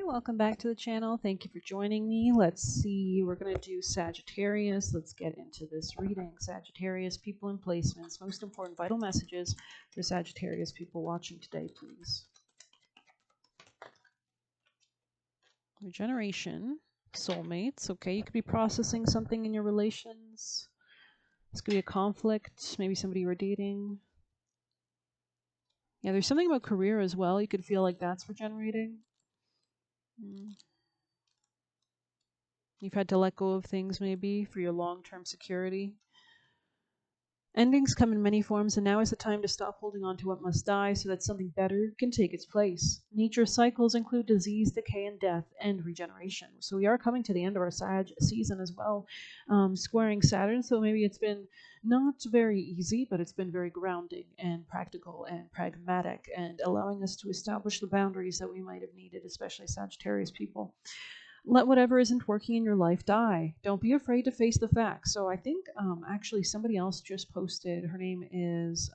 welcome back to the channel. Thank you for joining me. Let's see, we're going to do Sagittarius. Let's get into this reading. Sagittarius, people and placements. Most important vital messages for Sagittarius people watching today, please. Regeneration, soulmates. Okay, you could be processing something in your relations. This could be a conflict, maybe somebody you were dating. Yeah, there's something about career as well. You could feel like that's regenerating. You've had to let go of things maybe for your long-term security. Endings come in many forms, and now is the time to stop holding on to what must die so that something better can take its place. Nature's cycles include disease, decay, and death, and regeneration. So we are coming to the end of our Sag season as well, squaring Saturn. So maybe it's been not very easy, but it's been very grounding and practical and pragmatic and allowing us to establish the boundaries that we might have needed, especially Sagittarius people. Let whatever isn't working in your life die. Don't be afraid to face the facts. So I think actually somebody else just posted, her name is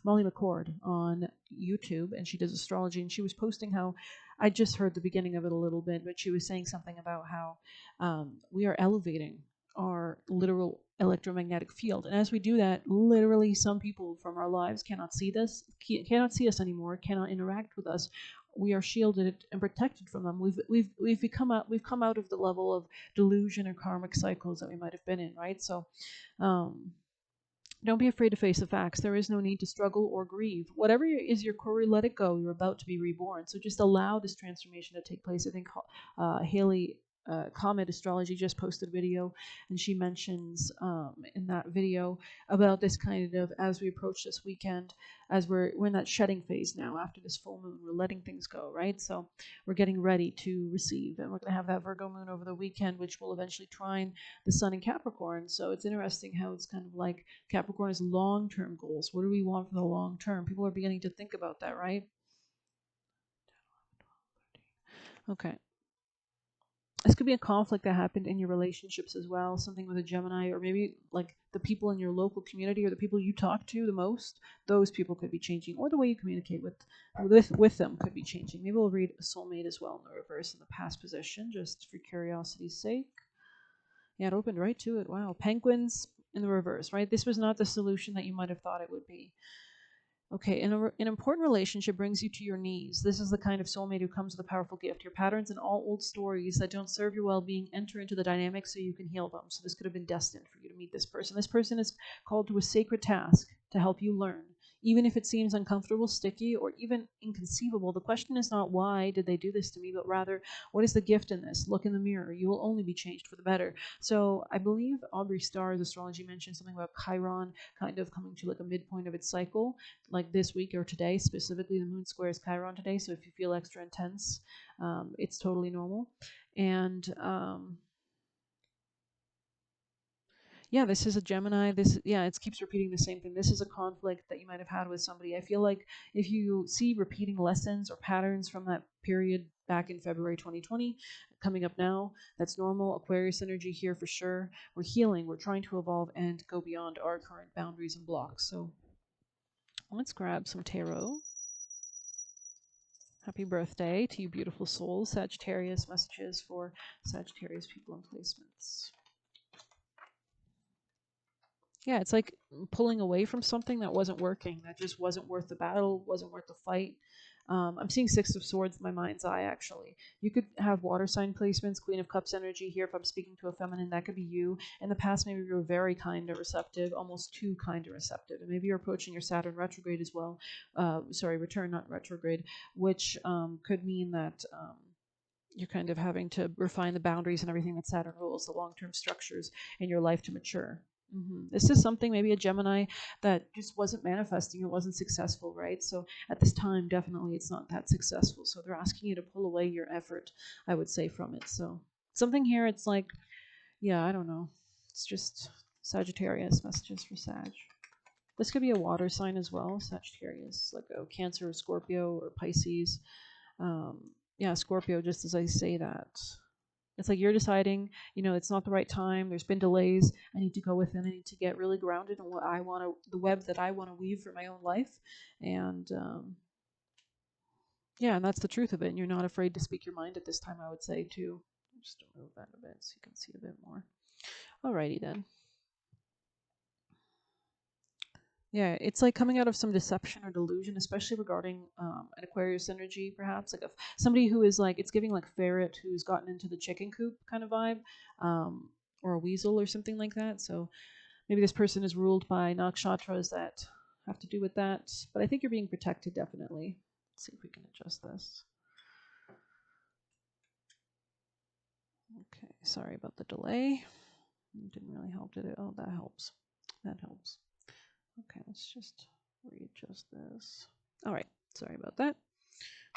Molly McCord on YouTube, and she does astrology, and she was posting how, I just heard the beginning of it a little bit, but she was saying something about how we are elevating our literal electromagnetic field. And as we do that, literally some people from our lives cannot see this, cannot see us anymore, cannot interact with us. We are shielded and protected from them. We've come out of the level of delusion or karmic cycles that we might have been in, right? So don't be afraid to face the facts. There is no need to struggle or grieve. Whatever is your core, let it go. You're about to be reborn. So just allow this transformation to take place. I think Haley Comet Astrology just posted a video, and she mentions in that video about this kind of, as we approach this weekend, as we're in that shedding phase now after this full moon, we're letting things go, right? So we're getting ready to receive, and we're going to have that Virgo moon over the weekend, which will eventually trine the sun in Capricorn. So it's interesting how it's kind of like Capricorn is long-term goals. What do we want for the long term? People are beginning to think about that, right? Okay. This could be a conflict that happened in your relationships as well, something with a Gemini, or maybe like the people in your local community or the people you talk to the most. Those people could be changing, or the way you communicate with them could be changing. Maybe we'll read a soulmate as well in the reverse in the past position, just for curiosity's sake. Yeah, it opened right to it. Wow. Penguins in the reverse, right? This was not the solution that you might have thought it would be. Okay, an important relationship brings you to your knees. This is the kind of soulmate who comes with a powerful gift. Your patterns and all old stories that don't serve your well-being enter into the dynamic so you can heal them. So this could have been destined for you to meet this person. This person is called to a sacred task to help you learn. Even if it seems uncomfortable, sticky, or even inconceivable, the question is not why did they do this to me, but rather, what is the gift in this? Look in the mirror. You will only be changed for the better. So I believe Aubrey Starr's astrology mentioned something about Chiron kind of coming to like a midpoint of its cycle, like this week or today. Specifically, the moon squares Chiron today. So if you feel extra intense, it's totally normal. And yeah, this is a Gemini. It keeps repeating the same thing. This is a conflict that you might have had with somebody. I feel like if you see repeating lessons or patterns from that period back in February 2020 coming up now, that's normal. Aquarius energy here for sure. We're healing. We're trying to evolve and go beyond our current boundaries and blocks. So let's grab some tarot. Happy birthday to you beautiful souls. Sagittarius, messages for Sagittarius people and placements. Yeah, it's like pulling away from something that wasn't working, that just wasn't worth the battle, wasn't worth the fight. I'm seeing Six of Swords in my mind's eye, actually. You could have water sign placements, Queen of Cups energy here. If I'm speaking to a feminine, that could be you. In the past, maybe you were very kind or receptive, almost too kind or receptive. And maybe you're approaching your Saturn retrograde as well. Return, not retrograde, which could mean that you're kind of having to refine the boundaries and everything that Saturn rules, the long-term structures in your life to mature. This is something, maybe a Gemini that just wasn't manifesting, it wasn't successful, right? So at this time, definitely it's not that successful. So they're asking you to pull away your effort, I would say, from it. So something here, it's like, yeah, I don't know. It's just Sagittarius, messages for Sag. This could be a water sign as well, Sagittarius, like a Cancer or Scorpio or Pisces. Yeah, Scorpio, just as I say that. It's like you're deciding, it's not the right time. There's been delays. I need to go within. I need to get really grounded in what I want to, the web that I want to weave for my own life. And Yeah, and that's the truth of it. And you're not afraid to speak your mind at this time, I would say, too. Just to move that a bit so you can see a bit more. Alrighty then. Yeah, it's like coming out of some deception or delusion, especially regarding an Aquarius energy, perhaps like somebody who is like, it's giving like ferret who's gotten into the chicken coop kind of vibe, um, or a weasel or something like that. So maybe this person is ruled by nakshatras that have to do with that. But I think you're being protected definitely. Let's see if we can adjust this. Okay, sorry about the delay. It didn't really help, did it? Oh, that helps. That helps. Okay, let's just readjust this. All right, sorry about that.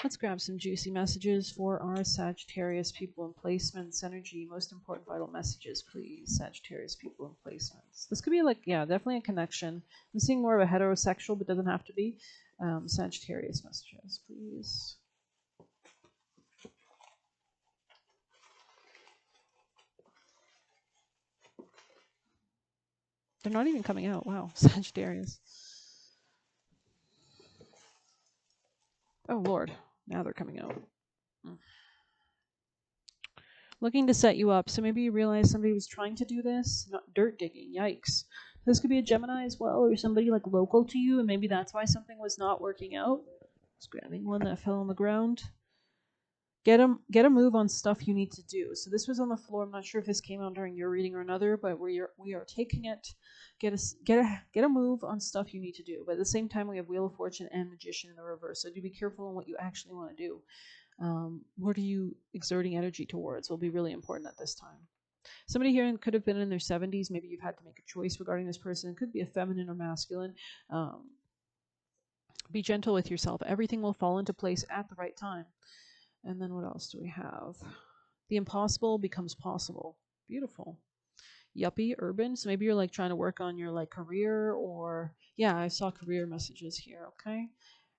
Let's grab some juicy messages for our Sagittarius people and placements. Energy, most important vital messages, please. Sagittarius people and placements. This could be like, yeah, definitely a connection. I'm seeing more of a heterosexual, but doesn't have to be. Sagittarius messages, please. They're not even coming out. Wow, Sagittarius. Oh, Lord. Now they're coming out. Looking to set you up. So maybe you realize somebody was trying to do this. Not dirt digging. Yikes. This could be a Gemini as well, or somebody like local to you, and maybe that's why something was not working out. Just grabbing one that fell on the ground. Get a move on stuff you need to do. So this was on the floor. I'm not sure if this came out during your reading or another, but we are taking it. Get a move on stuff you need to do. But at the same time, we have Wheel of Fortune and Magician in the reverse. So do be careful on what you actually want to do. What are you exerting energy towards will be really important at this time. Somebody here could have been in their 70s. Maybe you've had to make a choice regarding this person. It could be a feminine or masculine. Be gentle with yourself. Everything will fall into place at the right time. And then what else do we have? The impossible becomes possible. Beautiful. Yuppie, urban. So maybe you're like trying to work on your like career, or yeah, I saw career messages here. Okay.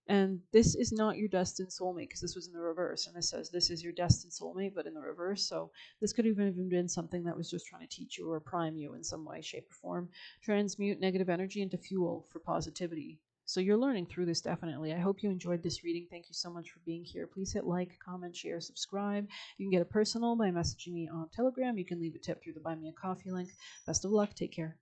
And this is not your destined soulmate because this was in the reverse. And this says this is your destined soulmate, but in the reverse. So this could have even been something that was just trying to teach you or prime you in some way, shape, or form. Transmute negative energy into fuel for positivity. So you're learning through this definitely. I hope you enjoyed this reading. Thank you so much for being here. Please hit like, comment, share, subscribe. You can get a personal by messaging me on Telegram. You can leave a tip through the Buy Me a Coffee link. Best of luck. Take care.